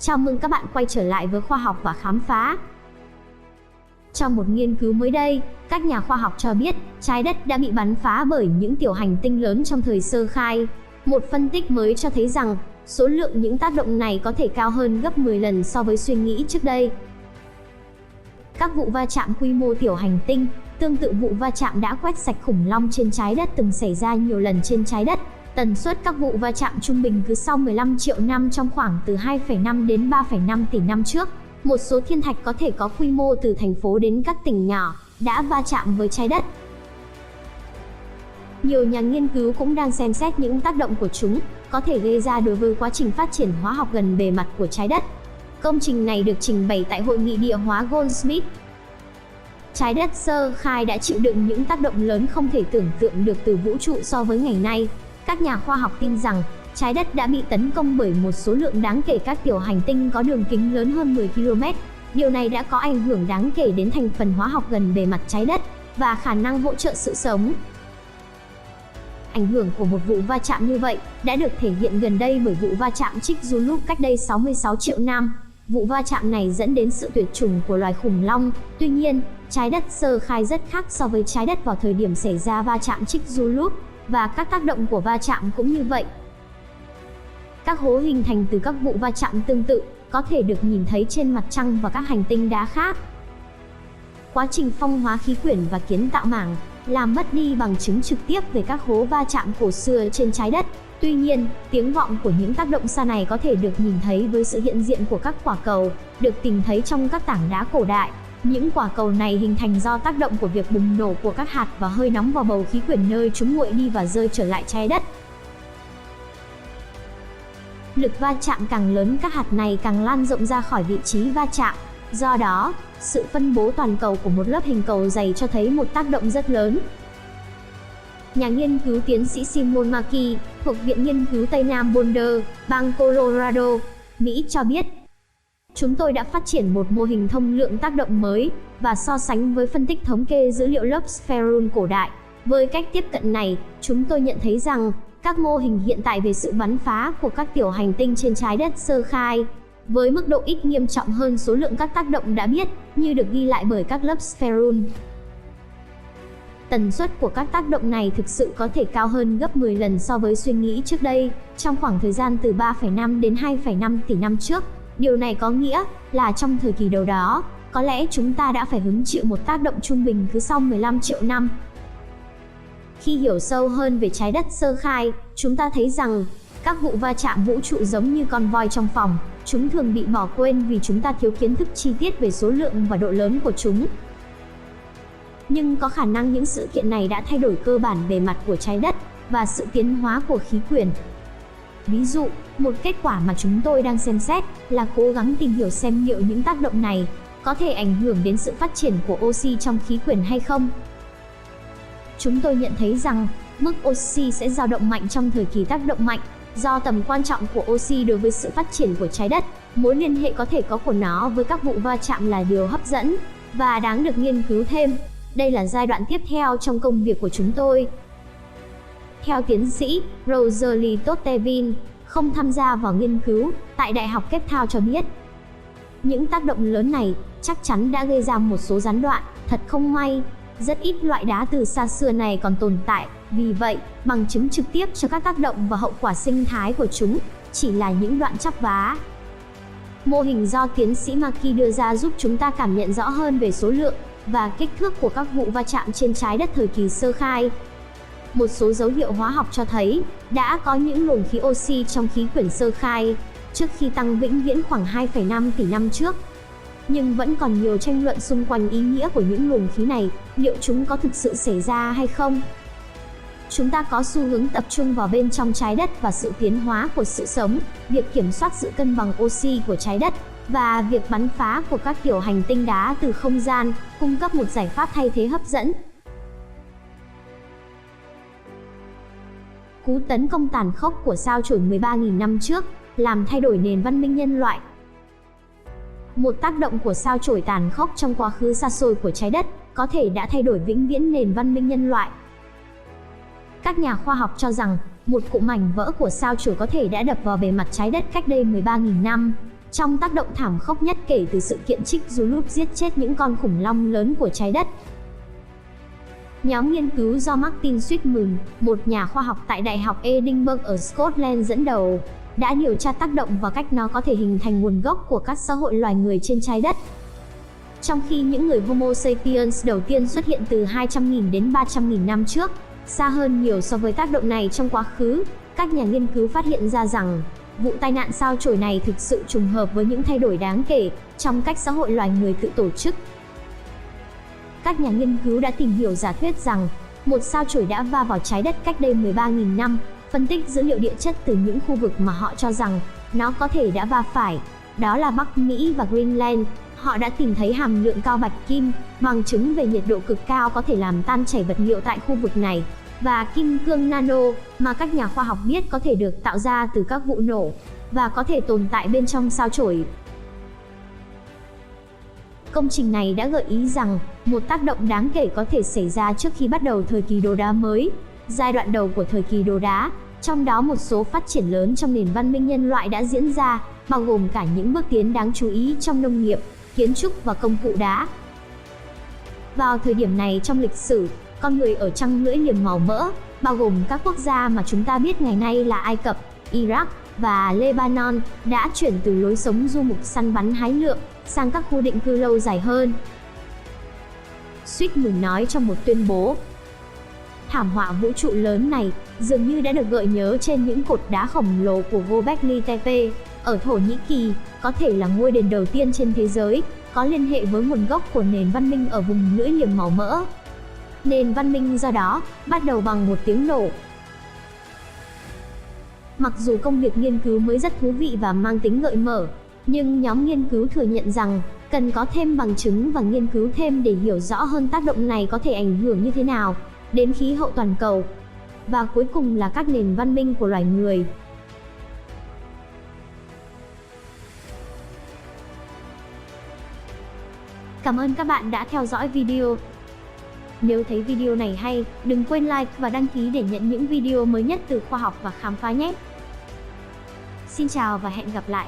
Chào mừng các bạn quay trở lại với khoa học và khám phá. Trong một nghiên cứu mới đây, các nhà khoa học cho biết trái đất đã bị bắn phá bởi những tiểu hành tinh lớn trong thời sơ khai. Một phân tích mới cho thấy rằng số lượng những tác động này có thể cao hơn gấp 10 lần so với suy nghĩ trước đây. Các vụ va chạm quy mô tiểu hành tinh, tương tự vụ va chạm đã quét sạch khủng long trên trái đất từng xảy ra nhiều lần trên trái đất. Tần suất các vụ va chạm trung bình cứ sau 15 triệu năm trong khoảng từ 2,5 đến 3,5 tỷ năm trước. Một số thiên thạch có thể có quy mô từ thành phố đến các tỉnh nhỏ đã va chạm với trái đất. Nhiều nhà nghiên cứu cũng đang xem xét những tác động của chúng có thể gây ra đối với quá trình phát triển hóa học gần bề mặt của trái đất. Công trình này được trình bày tại Hội nghị địa hóa Goldsmith. Trái đất sơ khai đã chịu đựng những tác động lớn không thể tưởng tượng được từ vũ trụ so với ngày nay. Các nhà khoa học tin rằng trái đất đã bị tấn công bởi một số lượng đáng kể các tiểu hành tinh có đường kính lớn hơn 10 km. Điều này đã có ảnh hưởng đáng kể đến thành phần hóa học gần bề mặt trái đất và khả năng hỗ trợ sự sống. Ảnh hưởng của một vụ va chạm như vậy đã được thể hiện gần đây bởi vụ va chạm Chicxulub cách đây 66 triệu năm. Vụ va chạm này dẫn đến sự tuyệt chủng của loài khủng long. Tuy nhiên, trái đất sơ khai rất khác so với trái đất vào thời điểm xảy ra va chạm Chicxulub, và các tác động của va chạm cũng như vậy. Các hố hình thành từ các vụ va chạm tương tự có thể được nhìn thấy trên mặt trăng và các hành tinh đá khác. Quá trình phong hóa khí quyển và kiến tạo mảng làm mất đi bằng chứng trực tiếp về các hố va chạm cổ xưa trên trái đất. Tuy nhiên, tiếng vọng của những tác động xa này có thể được nhìn thấy với sự hiện diện của các quả cầu được tìm thấy trong các tảng đá cổ đại. Những quả cầu này hình thành do tác động của việc bùng nổ của các hạt và hơi nóng vào bầu khí quyển nơi chúng nguội đi và rơi trở lại trái đất. Lực va chạm càng lớn, các hạt này càng lan rộng ra khỏi vị trí va chạm. Do đó, sự phân bố toàn cầu của một lớp hình cầu dày cho thấy một tác động rất lớn. Nhà nghiên cứu tiến sĩ Simon Mackey thuộc Viện Nghiên cứu Tây Nam Boulder, bang Colorado, Mỹ cho biết: "Chúng tôi đã phát triển một mô hình thông lượng tác động mới và so sánh với phân tích thống kê dữ liệu lớp spheroid cổ đại. Với cách tiếp cận này, chúng tôi nhận thấy rằng các mô hình hiện tại về sự bắn phá của các tiểu hành tinh trên trái đất sơ khai, với mức độ ít nghiêm trọng hơn số lượng các tác động đã biết như được ghi lại bởi các lớp spheroid. Tần suất của các tác động này thực sự có thể cao hơn gấp 10 lần so với suy nghĩ trước đây, trong khoảng thời gian từ 3,5 đến 2,5 tỷ năm trước. Điều này có nghĩa là trong thời kỳ đầu đó, có lẽ chúng ta đã phải hứng chịu một tác động trung bình cứ sau 15 triệu năm." Khi hiểu sâu hơn về trái đất sơ khai, chúng ta thấy rằng các vụ va chạm vũ trụ giống như con voi trong phòng. Chúng thường bị bỏ quên vì chúng ta thiếu kiến thức chi tiết về số lượng và độ lớn của chúng. Nhưng có khả năng những sự kiện này đã thay đổi cơ bản bề mặt của trái đất và sự tiến hóa của khí quyển. Ví dụ, một kết quả mà chúng tôi đang xem xét là cố gắng tìm hiểu xem liệu những tác động này có thể ảnh hưởng đến sự phát triển của oxy trong khí quyển hay không. Chúng tôi nhận thấy rằng mức oxy sẽ dao động mạnh trong thời kỳ tác động mạnh. Do tầm quan trọng của oxy đối với sự phát triển của trái đất, mối liên hệ có thể có của nó với các vụ va chạm là điều hấp dẫn và đáng được nghiên cứu thêm. Đây là giai đoạn tiếp theo trong công việc của chúng tôi. Theo tiến sĩ Rosalie Tottevin, không tham gia vào nghiên cứu tại Đại học Cape Town cho biết, những tác động lớn này chắc chắn đã gây ra một số gián đoạn. Thật không may, rất ít loại đá từ xa xưa này còn tồn tại. Vì vậy, bằng chứng trực tiếp cho các tác động và hậu quả sinh thái của chúng chỉ là những đoạn chắp vá. Mô hình do tiến sĩ Mackey đưa ra giúp chúng ta cảm nhận rõ hơn về số lượng và kích thước của các vụ va chạm trên trái đất thời kỳ sơ khai. Một số dấu hiệu hóa học cho thấy đã có những luồng khí oxy trong khí quyển sơ khai trước khi tăng vĩnh viễn khoảng 2,5 tỷ năm trước. Nhưng vẫn còn nhiều tranh luận xung quanh ý nghĩa của những luồng khí này, liệu chúng có thực sự xảy ra hay không. Chúng ta có xu hướng tập trung vào bên trong trái đất và sự tiến hóa của sự sống, việc kiểm soát sự cân bằng oxy của trái đất, và việc bắn phá của các tiểu hành tinh đá từ không gian cung cấp một giải pháp thay thế hấp dẫn. Cú tấn công tàn khốc của sao chổi 13.000 năm trước làm thay đổi nền văn minh nhân loại. Một tác động của sao chổi tàn khốc trong quá khứ xa xôi của trái đất có thể đã thay đổi vĩnh viễn nền văn minh nhân loại. Các nhà khoa học cho rằng một cụm mảnh vỡ của sao chổi có thể đã đập vào bề mặt trái đất cách đây 13.000 năm. trong tác động thảm khốc nhất kể từ sự kiện Chicxulub giết chết những con khủng long lớn của trái đất. Nhóm nghiên cứu do Martin Sweetman, một nhà khoa học tại Đại học Edinburgh ở Scotland dẫn đầu, đã điều tra tác động và cách nó có thể hình thành nguồn gốc của các xã hội loài người trên trái đất. Trong khi những người Homo sapiens đầu tiên xuất hiện từ 200.000 đến 300.000 năm trước, xa hơn nhiều so với tác động này trong quá khứ, các nhà nghiên cứu phát hiện ra rằng vụ tai nạn sao chổi này thực sự trùng hợp với những thay đổi đáng kể trong cách xã hội loài người tự tổ chức. Các nhà nghiên cứu đã tìm hiểu giả thuyết rằng một sao chổi đã va vào trái đất cách đây 13.000 năm, phân tích dữ liệu địa chất từ những khu vực mà họ cho rằng nó có thể đã va phải, đó là Bắc Mỹ và Greenland. Họ đã tìm thấy hàm lượng cao bạch kim, bằng chứng về nhiệt độ cực cao có thể làm tan chảy vật liệu tại khu vực này, và kim cương nano mà các nhà khoa học biết có thể được tạo ra từ các vụ nổ và có thể tồn tại bên trong sao chổi. Công trình này đã gợi ý rằng một tác động đáng kể có thể xảy ra trước khi bắt đầu thời kỳ đồ đá mới, giai đoạn đầu của thời kỳ đồ đá, trong đó một số phát triển lớn trong nền văn minh nhân loại đã diễn ra, bao gồm cả những bước tiến đáng chú ý trong nông nghiệp, kiến trúc và công cụ đá. Vào thời điểm này trong lịch sử, con người ở trăng lưỡi liềm màu mỡ, bao gồm các quốc gia mà chúng ta biết ngày nay là Ai Cập, Iraq và Lebanon, đã chuyển từ lối sống du mục săn bắn hái lượm sang các khu định cư lâu dài hơn. Sweetman nói trong một tuyên bố, thảm họa vũ trụ lớn này dường như đã được gợi nhớ trên những cột đá khổng lồ của Göbekli Tepe ở Thổ Nhĩ Kỳ, có thể là ngôi đền đầu tiên trên thế giới, có liên hệ với nguồn gốc của nền văn minh ở vùng lưỡi liềm màu mỡ. Nền văn minh do đó bắt đầu bằng một tiếng nổ. Mặc dù công việc nghiên cứu mới rất thú vị và mang tính gợi mở, nhưng nhóm nghiên cứu thừa nhận rằng cần có thêm bằng chứng và nghiên cứu thêm để hiểu rõ hơn tác động này có thể ảnh hưởng như thế nào đến khí hậu toàn cầu, và cuối cùng là các nền văn minh của loài người. Cảm ơn các bạn đã theo dõi video. Nếu thấy video này hay, đừng quên like và đăng ký để nhận những video mới nhất từ khoa học và khám phá nhé. Xin chào và hẹn gặp lại.